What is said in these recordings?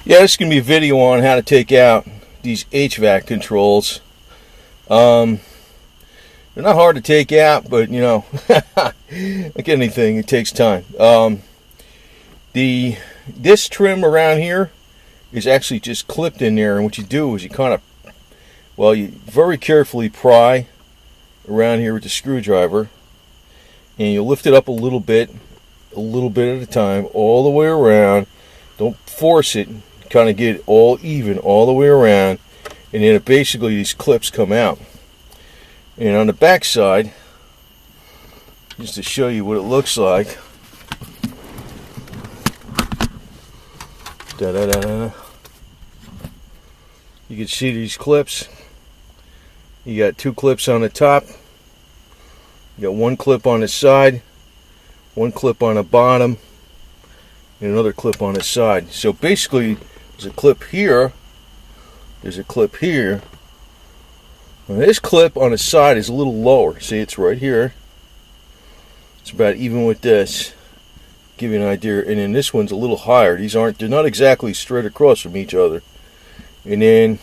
Yeah, this is going to be a video on how to take out these HVAC controls. They're not hard to take out, but you know, like anything, it takes time. This trim around here is actually just clipped in there, and what you do is you kind of, well, you very carefully pry around here with the screwdriver, and you lift it up a little bit at a time, all the way around. Don't force it. Kind of get it all even all the way around, and then basically these clips come out. And on the back side, just to show you what it looks like, you can see these clips. You got two clips on the top, you got one clip on the side, one clip on the bottom, and another clip on the side. So basically there's a clip here, there's a clip here. Now this clip on the side is a little lower. See, it's right here. It's about even with this. Give you an idea. And then this one's a little higher. They're not exactly straight across from each other. And then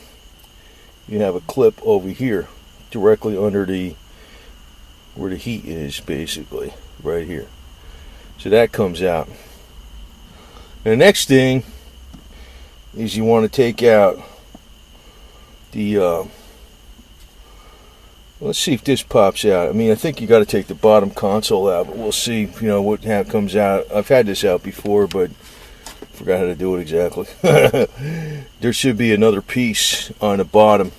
you have a clip over here, directly under where the heat is, basically, right here. So that comes out. And the next thing is you want to take out the let's see if this pops out. I mean, I think you got to take the bottom console out, but we'll see, you know, what comes out. I've had this out before, but forgot how to do it exactly. There should be another piece on the bottom.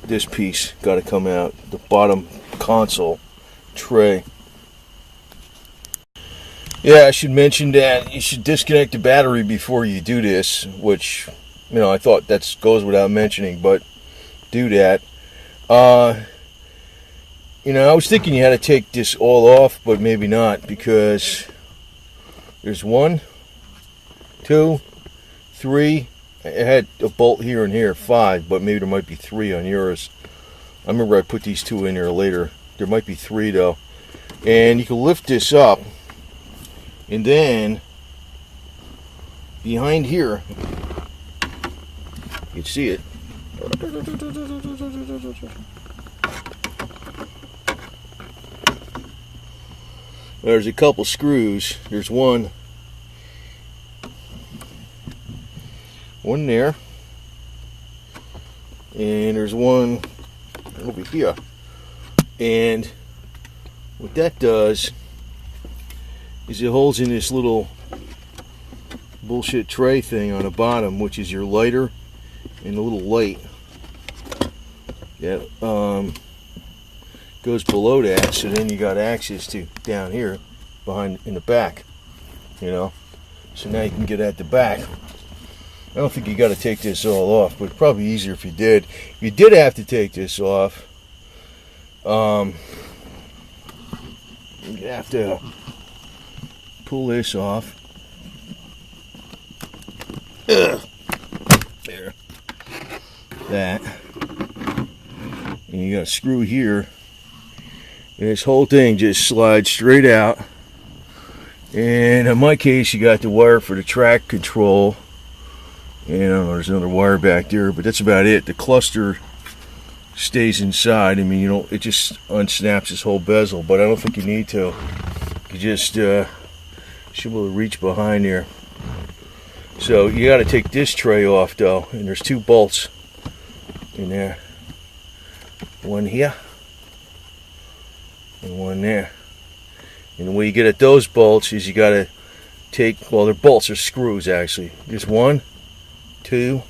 This piece got to come out, the bottom console tray. Yeah, I should mention that you should disconnect the battery before you do this, which, you know, I thought that goes without mentioning, but do that. You know, I was thinking you had to take this all off, but maybe not, because there's 1, 2, 3. It had a bolt here and here, 5, but maybe there might be 3 on yours. I remember I put these 2 in there later. There might be 3 though. And you can lift this up, and then behind here, you can see it. There's a couple screws. There's one there, and there's one over here. And what that does is it holds in this little bullshit tray thing on the bottom, which is your lighter and a little light that goes below that, so then you got access to down here behind in the back, you know. So now you can get at the back. I don't think you got to take this all off, but it's probably easier if you did. If you did have to take this off, you have to pull this off. There. That. And you got a screw here. And this whole thing just slides straight out. And in my case, you got the wire for the track control. And I don't know, there's another wire back there, but that's about it. The cluster stays inside. I mean, you know, it just unsnaps this whole bezel, but I don't think you need to. You just should be able to reach behind there. So you got to take this tray off though, and there's 2 bolts in there. One here and one there. And the way you get at those bolts is you got to take, well, they're bolts, they're screws actually. There's 1, 2,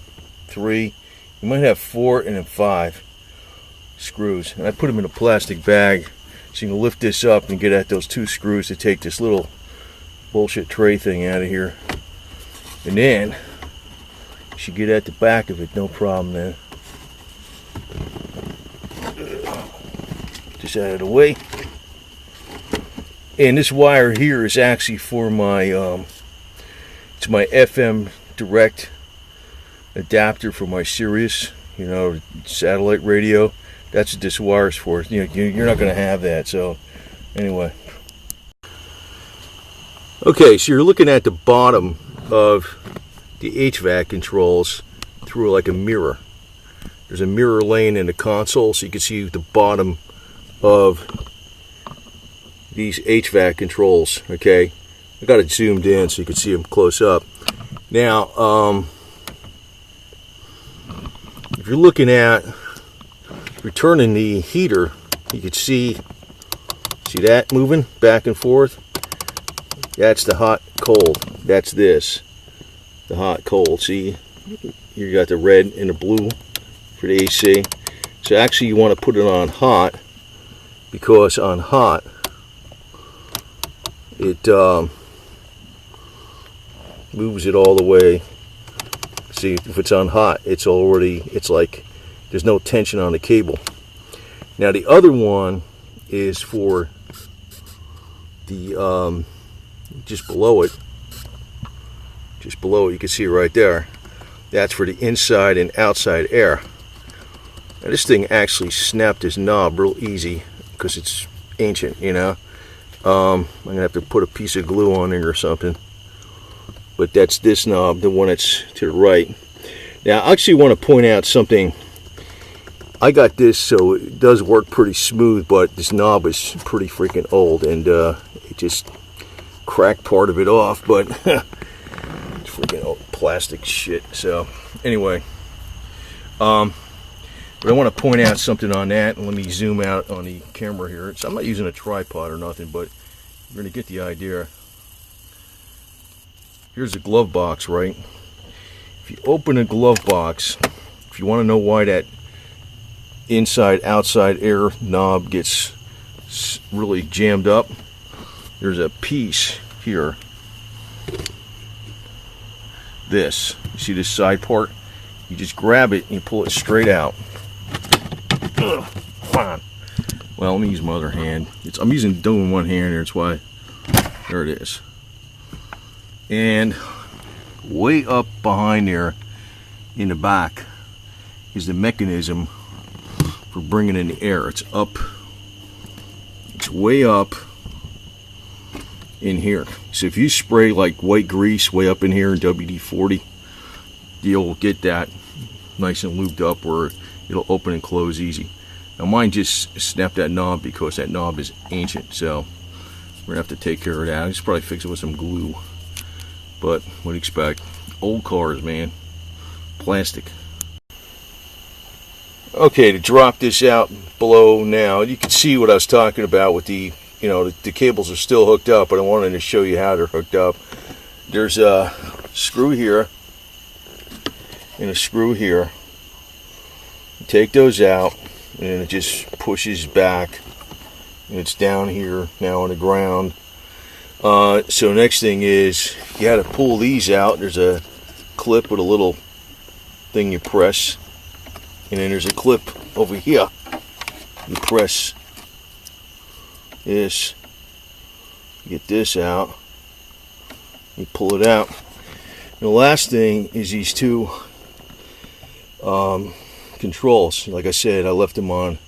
3. You might have 4 and then 5 screws. And I put them in a plastic bag so you can lift this up and get at those 2 screws to take this little bullshit tray thing out of here. And then you should get at the back of it, no problem, man. Just out of the way. And this wire here is actually for my it's my FM direct adapter for my Sirius, you know, satellite radio. That's what this wire is for. You know, you're not going to have that. So anyway, okay, so you're looking at the bottom of the HVAC controls through like a mirror. There's a mirror laying in the console, so you can see the bottom of these HVAC controls. Okay, I got it zoomed in so you can see them close up. Now, if you're looking at returning the heater, you can see that moving back and forth. That's the hot cold. That's this, the hot cold. See, you got the red and the blue for the AC. So actually you want to put it on hot, because on hot it moves it all the way. See, if it's on hot, it's like there's no tension on the cable. Now the other one is for the just below it you can see it right there. That's for the inside and outside air. Now this thing actually snapped this knob real easy because it's ancient, you know. I'm gonna have to put a piece of glue on it or something. But that's this knob, the one that's to the right. Now I actually want to point out something. I got this so it does work pretty smooth, but this knob is pretty freaking old, and it just cracked part of it off, but it's freaking old plastic shit. So anyway, but I want to point out something on that, and let me zoom out on the camera here. So I'm not using a tripod or nothing, but you're going to get the idea. Here's a glove box, right? If you open a glove box, if you want to know why that inside outside air knob gets really jammed up, there's a piece here. This, you see this side part? You just grab it and you pull it straight out. Ugh, come on. Well, let me use my other hand. I'm doing one hand here, that's why. There it is. And way up behind there in the back is the mechanism for bringing in the air. It's up, it's way up in here. So if you spray like white grease way up in here in WD-40, you'll get that nice and lubed up where it'll open and close easy. Now mine just snapped that knob because that knob is ancient, so we're gonna have to take care of that. I just probably fix it with some glue, but what do you expect? Old cars, man. Plastic. Okay, to drop this out below now, you can see what I was talking about with the, you know, the cables are still hooked up, but I wanted to show you how they're hooked up. There's a screw here and a screw here. You take those out and it just pushes back, and it's down here now on the ground. So next thing is you had to pull these out. There's a clip with a little thing you press, and then there's a clip over here. You press this, get this out, you pull it out. And the last thing is these two controls. Like I said, I left them on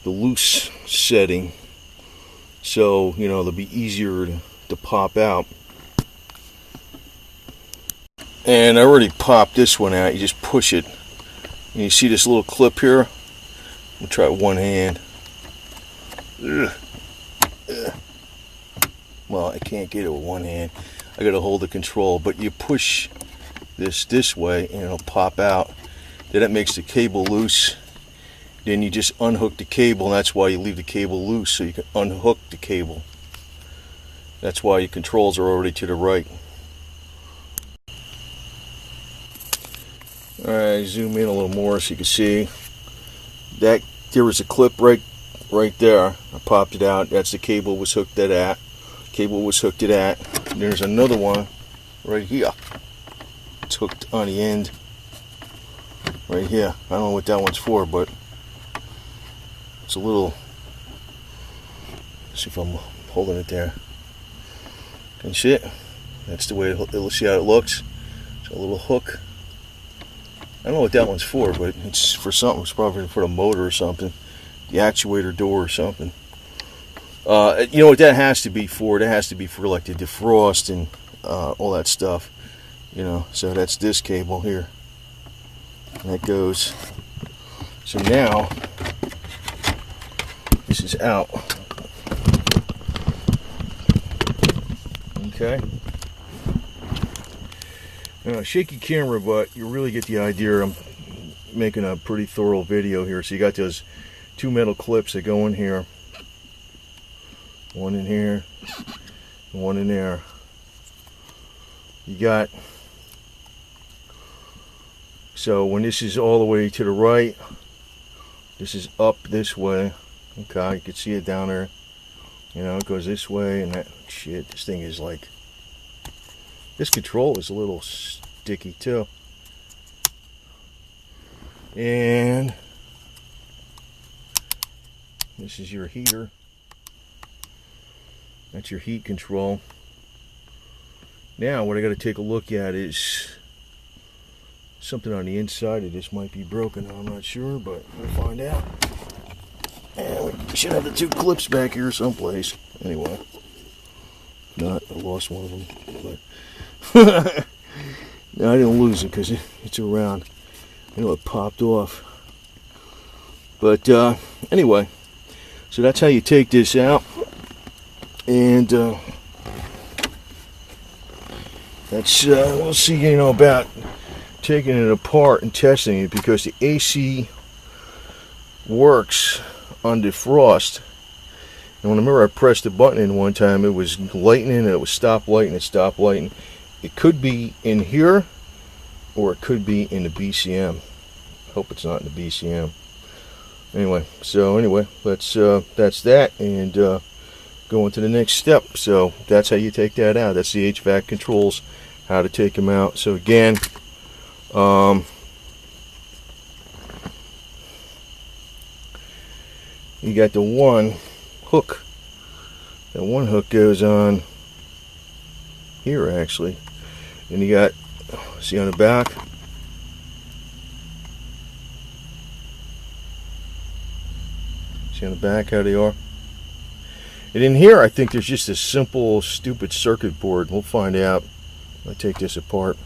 the loose setting, so you know they'll be easier to pop out. And I already popped this one out. You just push it, and you see this little clip here. We'll try it one hand. Well, I can't get it with one hand. I gotta hold the control, but you push this way and it'll pop out. Then that makes the cable loose. Then you just unhook the cable, and that's why you leave the cable loose, so you can unhook the cable. That's why your controls are already to the right. Alright, zoom in a little more so you can see that there was a clip right there. I popped it out. That's the cable was hooked to that. Cable was hooked to that. And there's another one right here. It's hooked on the end right here. I don't know what that one's for, but it's a little, let's see if I'm holding it there. Can you see it? That's the way it'll see how it looks. It's a little hook. I don't know what that one's for, but it's for something. It's probably for the motor or something, the actuator door or something. You know what that has to be for? That has to be for like the defrost and all that stuff. You know, so that's this cable here. And that goes. So now this is out. Okay. Now, shaky camera, but you really get the idea. I'm making a pretty thorough video here. So you got those two metal clips that go in here. One in here, and one in there. You got, so when this is all the way to the right, this is up this way. Okay, you can see it down there. You know, it goes this way, and that shit, this thing is like, this control is a little sticky too. And this is your heater. That's your heat control. Now what I got to take a look at is something on the inside of this might be broken. I'm not sure, but we'll find out. And we should have the two clips back here someplace. Anyway, not, I lost one of them, but no, I didn't lose it because it's around. I know it popped off. But anyway, so that's how you take this out. And that's we'll see, you know, about taking it apart and testing it, because the AC works on defrost. And when I remember I pressed the button in one time, it was lightening and it was stop lighting and stop lighting. It could be in here or it could be in the BCM. Hope it's not in the BCM. Anyway, so anyway, that's that, and go on to the next step. So that's how you take that out. That's the HVAC controls, how to take them out. So again, you got the one hook. That one hook goes on here actually, and you got, see on the back, see on the back how they are. And in here, I think there's just a simple, stupid circuit board. We'll find out. I'll take this apart.